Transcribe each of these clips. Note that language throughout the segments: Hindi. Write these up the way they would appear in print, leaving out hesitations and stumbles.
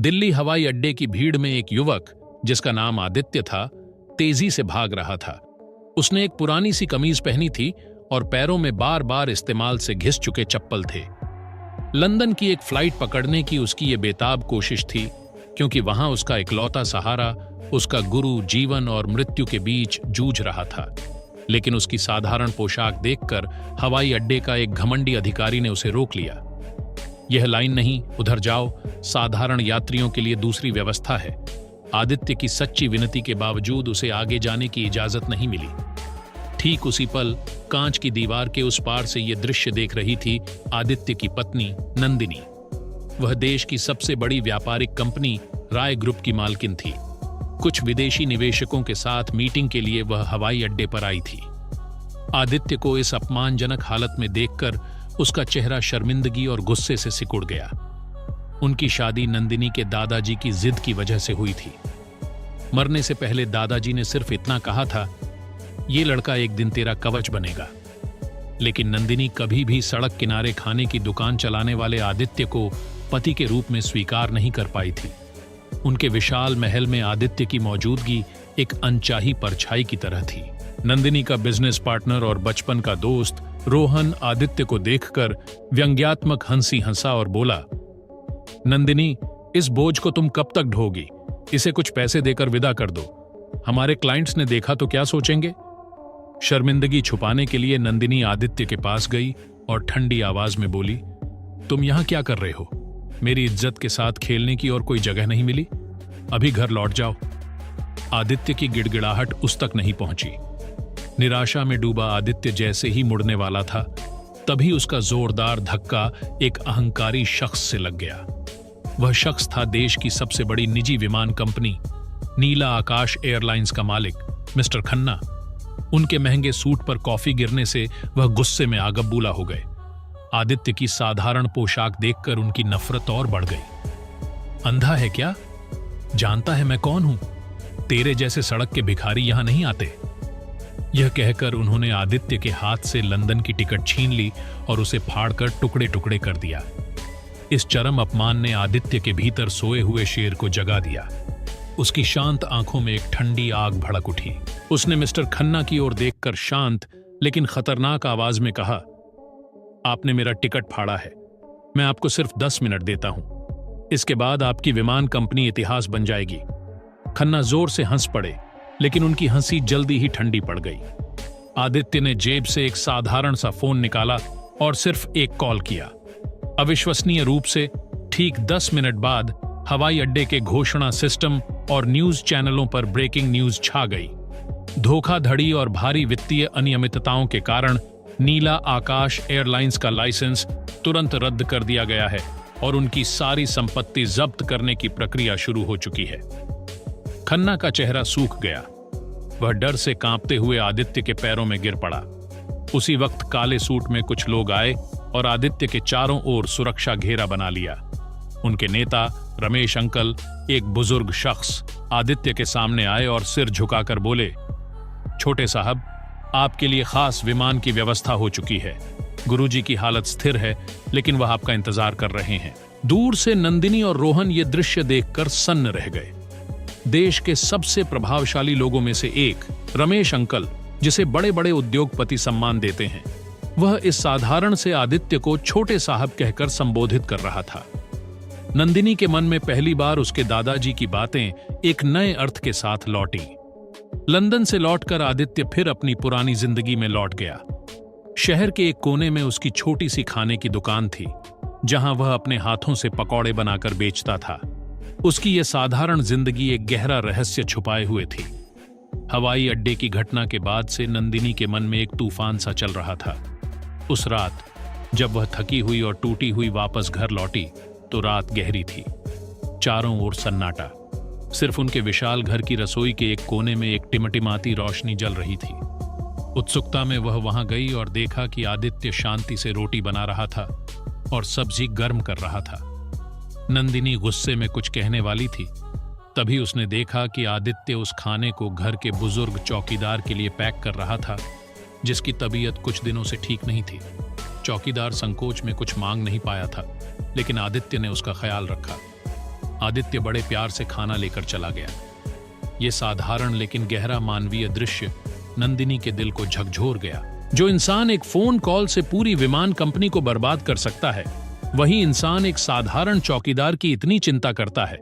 दिल्ली हवाई अड्डे की भीड़ में एक युवक जिसका नाम आदित्य था, तेजी से भाग रहा था। उसने एक पुरानी सी कमीज पहनी थी और पैरों में बार बार इस्तेमाल से घिस चुके चप्पल थे। लंदन की एक फ्लाइट पकड़ने की उसकी ये बेताब कोशिश थी, क्योंकि वहां उसका इकलौता सहारा, उसका गुरु जीवन और मृत्यु के बीच जूझ रहा था। लेकिन उसकी साधारण पोशाक देखकर हवाई अड्डे का एक घमंडी अधिकारी ने उसे रोक लिया। यह लाइन नहीं, उधर जाओ, साधारण यात्रियों के लिए दूसरी व्यवस्था है। आदित्य की सच्ची विनती के बावजूद उसे आगे जाने की इजाजत नहीं मिली। ठीक उसी पल कांच की दीवार के उस पार से यह दृश्य देख रही थी आदित्य की पत्नी नंदिनी। वह देश की सबसे बड़ी व्यापारिक कंपनी राय ग्रुप की मालकिन थी। कुछ विदेशी निवेशकों के साथ मीटिंग के लिए वह हवाई अड्डे पर आई थी। आदित्य को इस अपमानजनक हालत में देखकर उसका चेहरा शर्मिंदगी और गुस्से से सिकुड़ गया। उनकी शादी नंदिनी के दादाजी की जिद की वजह से हुई थी। मरने से पहले दादाजी ने सिर्फ इतना कहा था, ये लड़का एक दिन तेरा कवच बनेगा। लेकिन नंदिनी कभी भी सड़क किनारे खाने की दुकान चलाने वाले आदित्य को पति के रूप में स्वीकार नहीं कर पाई थी। उनके विशाल महल में आदित्य की मौजूदगी एक अनचाही परछाई की तरह थी। नंदिनी का बिजनेस पार्टनर और बचपन का दोस्त रोहन आदित्य को देखकर व्यंग्यात्मक हंसी हंसा और बोला, नंदिनी, इस बोझ को तुम कब तक ढोगी? इसे कुछ पैसे देकर विदा कर दो। हमारे क्लाइंट्स ने देखा तो क्या सोचेंगे? शर्मिंदगी छुपाने के लिए नंदिनी आदित्य के पास गई और ठंडी आवाज में बोली, तुम यहां क्या कर रहे हो? मेरी इज्जत के साथ खेलने की और कोई जगह नहीं मिली? अभी घर लौट जाओ। आदित्य की गिड़गिड़ाहट उस तक नहीं पहुंची। निराशा में डूबा आदित्य जैसे ही मुड़ने वाला था, तभी उसका जोरदार धक्का एक अहंकारी शख्स से लग गया। वह शख्स था देश की सबसे बड़ी निजी विमान कंपनी नीला आकाश एयरलाइंस का मालिक मिस्टर खन्ना। उनके महंगे सूट पर कॉफी गिरने से वह गुस्से में आगबूला हो गए। आदित्य की साधारण पोशाक देखकर उनकी नफरत और बढ़ गई। अंधा है क्या? जानता है मैं कौन हूं? तेरे जैसे सड़क के भिखारी यहां नहीं आते। यह कहकर उन्होंने आदित्य के हाथ से लंदन की टिकट छीन ली और उसे फाड़कर टुकड़े टुकड़े कर दिया। इस चरम अपमान ने आदित्य के भीतर सोए हुए शेर को जगा दिया। उसकी शांत आंखों में एक ठंडी आग भड़क उठी। उसने मिस्टर खन्ना की ओर देखकर शांत लेकिन खतरनाक आवाज में कहा, आपने मेरा टिकट फाड़ा है। मैं आपको सिर्फ 10 मिनट देता हूं। इसके बाद आपकी विमान कंपनी इतिहास बन जाएगी। खन्ना जोर से हंस पड़े, लेकिन उनकी हंसी जल्दी ही ठंडी पड़ गई। आदित्य ने जेब से एक साधारण सा फोन निकाला और सिर्फ एक कॉल किया। अविश्वसनीय रूप से ठीक 10 मिनट बाद हवाई अड्डे के घोषणा सिस्टम और न्यूज चैनलों पर ब्रेकिंग न्यूज छा गई। धोखाधड़ी और भारी वित्तीय अनियमितताओं के कारण नीला आकाश एयरलाइंस का लाइसेंस तुरंत रद्द कर दिया गया है और उनकी सारी संपत्ति जब्त करने की प्रक्रिया शुरू हो चुकी है। खन्ना का चेहरा सूख गया। वह डर से कांपते हुए आदित्य के पैरों में गिर पड़ा। उसी वक्त काले सूट में कुछ लोग आए और आदित्य के चारों ओर सुरक्षा घेरा बना लिया। उनके नेता रमेश अंकल, एक बुजुर्ग शख्स, आदित्य के सामने आए और सिर झुकाकर बोले, छोटे साहब, आपके लिए खास विमान की व्यवस्था हो चुकी है। गुरुजी की हालत स्थिर है, लेकिन वह आपका इंतजार कर रहे हैं। दूर से नंदिनी और रोहन ये दृश्य देखकर सन्न रह गए। देश के सबसे प्रभावशाली लोगों में से एक रमेश अंकल, जिसे बड़े बड़े उद्योगपति सम्मान देते हैं, वह इस साधारण से आदित्य को छोटे साहब कहकर संबोधित कर रहा था। नंदिनी के मन में पहली बार उसके दादाजी की बातें एक नए अर्थ के साथ लौटी। लंदन से लौटकर आदित्य फिर अपनी पुरानी जिंदगी में लौट गया। शहर के एक कोने में उसकी छोटी सी खाने की दुकान थी, जहां वह अपने हाथों से पकौड़े बनाकर बेचता था। उसकी यह साधारण जिंदगी एक गहरा रहस्य छुपाए हुए थी। हवाई अड्डे की घटना के बाद से नंदिनी के मन में एक तूफान सा चल रहा था। उस रात जब वह थकी हुई और टूटी हुई वापस घर लौटी तो रात गहरी थी। चारों ओर सन्नाटा। सिर्फ उनके विशाल घर की रसोई के एक कोने में एक टिमटिमाती रोशनी जल रही थी। उत्सुकता में वह वहां गई और देखा कि आदित्य शांति से रोटी बना रहा था और सब्जी गर्म कर रहा था। नंदिनी गुस्से में कुछ कहने वाली थी, तभी उसने देखा कि आदित्य उस खाने को घर के बुजुर्ग चौकीदार के लिए पैक कर रहा था, जिसकी तबीयत कुछ दिनों से ठीक नहीं थी। चौकीदार संकोच में कुछ मांग नहीं पाया था, लेकिन आदित्य ने उसका ख्याल रखा। आदित्य बड़े प्यार से खाना लेकर चला गया। ये साधारण लेकिन गहरा मानवीय दृश्य नंदिनी के दिल को झकझोर गया। जो इंसान एक फोन कॉल से पूरी विमान कंपनी को बर्बाद कर सकता है, वही इंसान एक साधारण चौकीदार की इतनी चिंता करता है।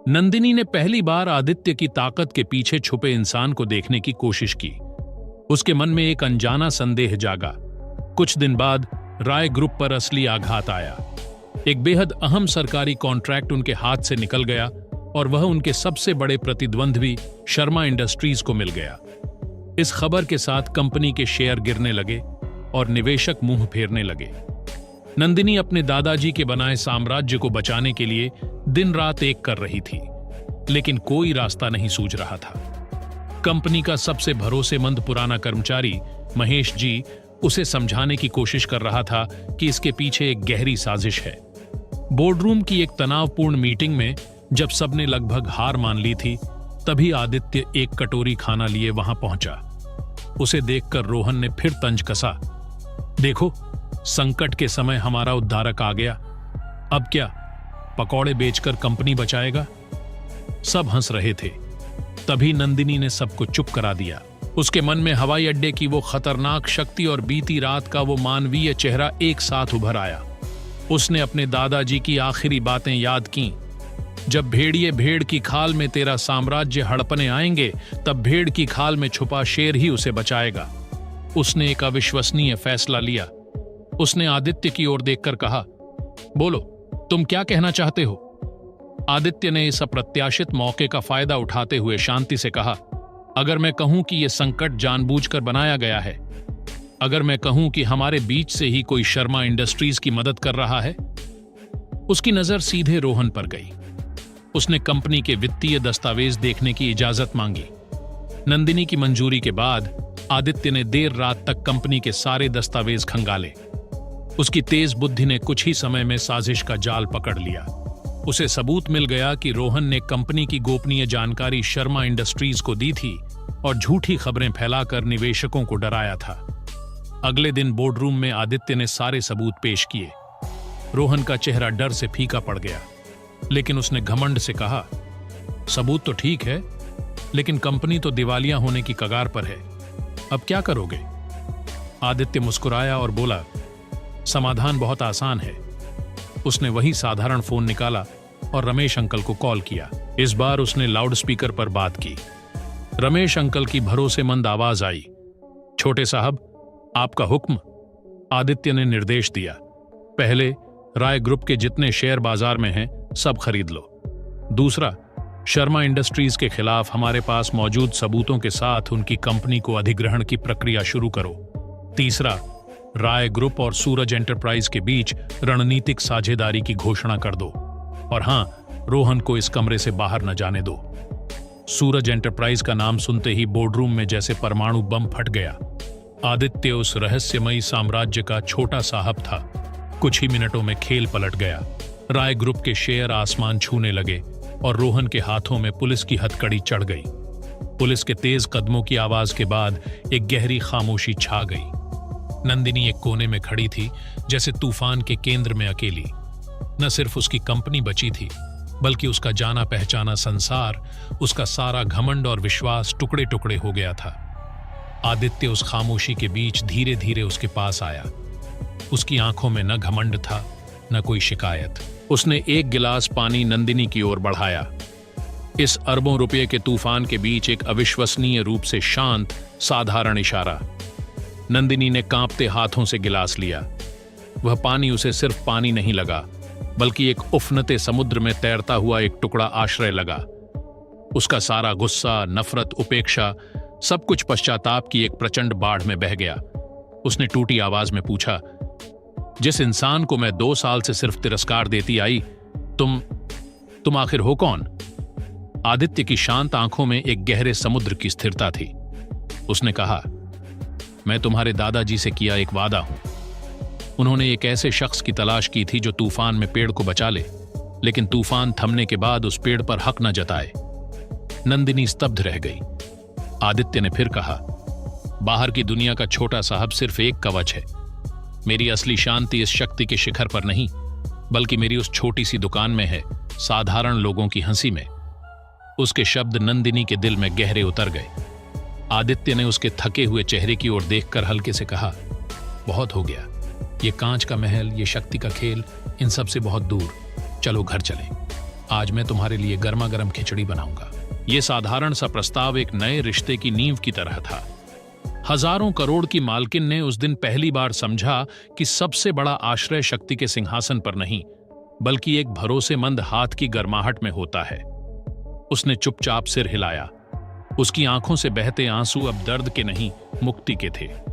नंदिनी ने पहली बार आदित्य की ताकत के पीछे छुपे इंसान को देखने की कोशिश की। उसके मन में एक अनजाना संदेह जागा। कुछ दिन बाद राय ग्रुप पर असली आघात आया। एक बेहद अहम सरकारी कॉन्ट्रैक्ट उनके हाथ से निकल गया और वह उनके सबसे बड़े प्रतिद्वंद्वी शर्मा इंडस्ट्रीज को मिल गया। इस खबर के साथ कंपनी के शेयर गिरने लगे और निवेशक मुंह फेरने लगे। नंदिनी अपने दादाजी के बनाए साम्राज्य को बचाने के लिए दिन रात एक कर रही थी, लेकिन कोई रास्ता नहीं सूझ रहा था। कंपनी का सबसे भरोसेमंद पुराना कर्मचारी महेश जी उसे समझाने की कोशिश कर रहा था कि इसके पीछे एक गहरी साजिश है। बोर्डरूम की एक तनावपूर्ण मीटिंग में जब सबने लगभग हार मान ली थी, तभी आदित्य एक कटोरी खाना लिए वहां पहुंचा। उसे देखकर रोहन ने फिर तंज कसा, देखो, संकट के समय हमारा उद्धारक आ गया। अब क्या पकौड़े बेचकर कंपनी बचाएगा? सब हंस रहे थे। तभी नंदिनी ने सबको चुप करा दिया। उसके मन में हवाई अड्डे की वो खतरनाक शक्ति और बीती रात का वो मानवीय चेहरा एक साथ उभर आया। उसने अपने दादाजी की आखिरी बातें याद कीं। जब भेड़िए भेड़ की खाल में तेरा साम्राज्य हड़पने आएंगे, तब भेड़ की खाल में छुपा शेर ही उसे बचाएगा। उसने एक अविश्वसनीय फैसला लिया। उसने आदित्य की ओर देखकर कहा, बोलो, तुम क्या कहना चाहते हो? आदित्य ने इस अप्रत्याशित मौके का फायदा उठाते हुए शांति से कहा, अगर मैं कहूं कि यह संकट जानबूझकर बनाया गया है, अगर मैं कहूं कि हमारे बीच से ही कोई शर्मा इंडस्ट्रीज की मदद कर रहा है। उसकी नजर सीधे रोहन पर गई। उसने कंपनी के वित्तीय दस्तावेज देखने की इजाजत मांगी। नंदिनी की मंजूरी के बाद आदित्य ने देर रात तक कंपनी के सारे दस्तावेज खंगाले। उसकी तेज बुद्धि ने कुछ ही समय में साजिश का जाल पकड़ लिया। उसे सबूत मिल गया कि रोहन ने कंपनी की गोपनीय जानकारी शर्मा इंडस्ट्रीज को दी थी और झूठी खबरें फैलाकर निवेशकों को डराया था। अगले दिन बोर्डरूम में आदित्य ने सारे सबूत पेश किए। रोहन का चेहरा डर से फीका पड़ गया, लेकिन उसने घमंड से कहा, सबूत तो ठीक है, लेकिन कंपनी तो दिवालिया होने की कगार पर है। अब क्या करोगे? आदित्य मुस्कुराया और बोला, समाधान बहुत आसान है। उसने वही साधारण फोन निकाला और रमेश अंकल को कॉल किया। इस बार उसने लाउडस्पीकर पर बात की। रमेश अंकल की भरोसेमंद आवाज आई, छोटे साहब, आपका हुक्म। आदित्य ने निर्देश दिया, पहले राय ग्रुप के जितने शेयर बाजार में हैं, सब खरीद लो। दूसरा, शर्मा इंडस्ट्रीज के खिलाफ हमारे पास मौजूद सबूतों के साथ उनकी कंपनी को अधिग्रहण की प्रक्रिया शुरू करो। तीसरा, राय ग्रुप और सूरज एंटरप्राइज के बीच रणनीतिक साझेदारी की घोषणा कर दो। और हां, रोहन को इस कमरे से बाहर न जाने दो। सूरज एंटरप्राइज का नाम सुनते ही बोर्डरूम में जैसे परमाणु बम फट गया। आदित्य उस रहस्यमयी साम्राज्य का छोटा साहब था। कुछ ही मिनटों में खेल पलट गया। राय ग्रुप के शेयर आसमान छूने लगे और रोहन के हाथों में पुलिस की हथकड़ी चढ़ गई। पुलिस के तेज कदमों की आवाज के बाद एक गहरी खामोशी छा गई। नंदिनी एक कोने में खड़ी थी, जैसे तूफान के केंद्र में अकेली। न सिर्फ उसकी कंपनी बची थी, बल्कि उसका जाना पहचाना संसार, उसका सारा घमंड और विश्वास टुकड़े टुकड़े हो गया था। आदित्य उस खामोशी के बीच धीरे धीरे उसके पास आया। उसकी आंखों में न घमंड था, न कोई शिकायत। उसने एक गिलास पानी नंदिनी की ओर बढ़ाया। इस अरबों रुपये के तूफान के बीच एक अविश्वसनीय रूप से शांत, साधारण इशारा। नंदिनी ने कांपते हाथों से गिलास लिया। वह पानी उसे सिर्फ पानी नहीं लगा, बल्कि एक उफनते समुद्र में तैरता हुआ एक टुकड़ा आश्रय लगा। उसका सारा गुस्सा, नफरत, उपेक्षा, सब कुछ पश्चाताप की एक प्रचंड बाढ़ में बह गया। उसने टूटी आवाज में पूछा, जिस इंसान को मैं 2 साल से सिर्फ तिरस्कार देती आई, तुम आखिर हो कौन? आदित्य की शांत आंखों में एक गहरे समुद्र की स्थिरता थी। उसने कहा, मैं तुम्हारे दादाजी से किया एक वादा हूं। उन्होंने एक ऐसे शख्स की तलाश की थी जो तूफान में पेड़ को बचा ले, लेकिन तूफान थमने के बाद उस पेड़ पर हक न जताए। नंदिनी स्तब्ध रह गई। आदित्य ने फिर कहा, बाहर की दुनिया का छोटा साहब सिर्फ एक कवच है। मेरी असली शांति इस शक्ति के शिखर पर नहीं, बल्कि मेरी उस छोटी सी दुकान में है साधारण लोगों की हंसी में। उसके शब्द नंदिनी के दिल में गहरे उतर गए। आदित्य ने उसके थके हुए चेहरे की ओर देखकर हल्के से कहा, बहुत हो गया, ये कांच का महल, ये शक्ति का खेल, इन सब से बहुत दूर। चलो घर चलें। आज मैं तुम्हारे लिए गर्मा गर्म खिचड़ी बनाऊंगा। ये साधारण सा प्रस्ताव एक नए रिश्ते की नींव की तरह था। हजारों करोड़ की मालकिन ने उस दिन पहली बार समझा कि सबसे बड़ा आश्रय शक्ति के सिंहासन पर नहीं, बल्कि एक भरोसेमंद हाथ की गर्माहट में होता है। उसने चुपचाप सिर हिलाया। उसकी आंखों से बहते आंसू अब दर्द के नहीं, मुक्ति के थे।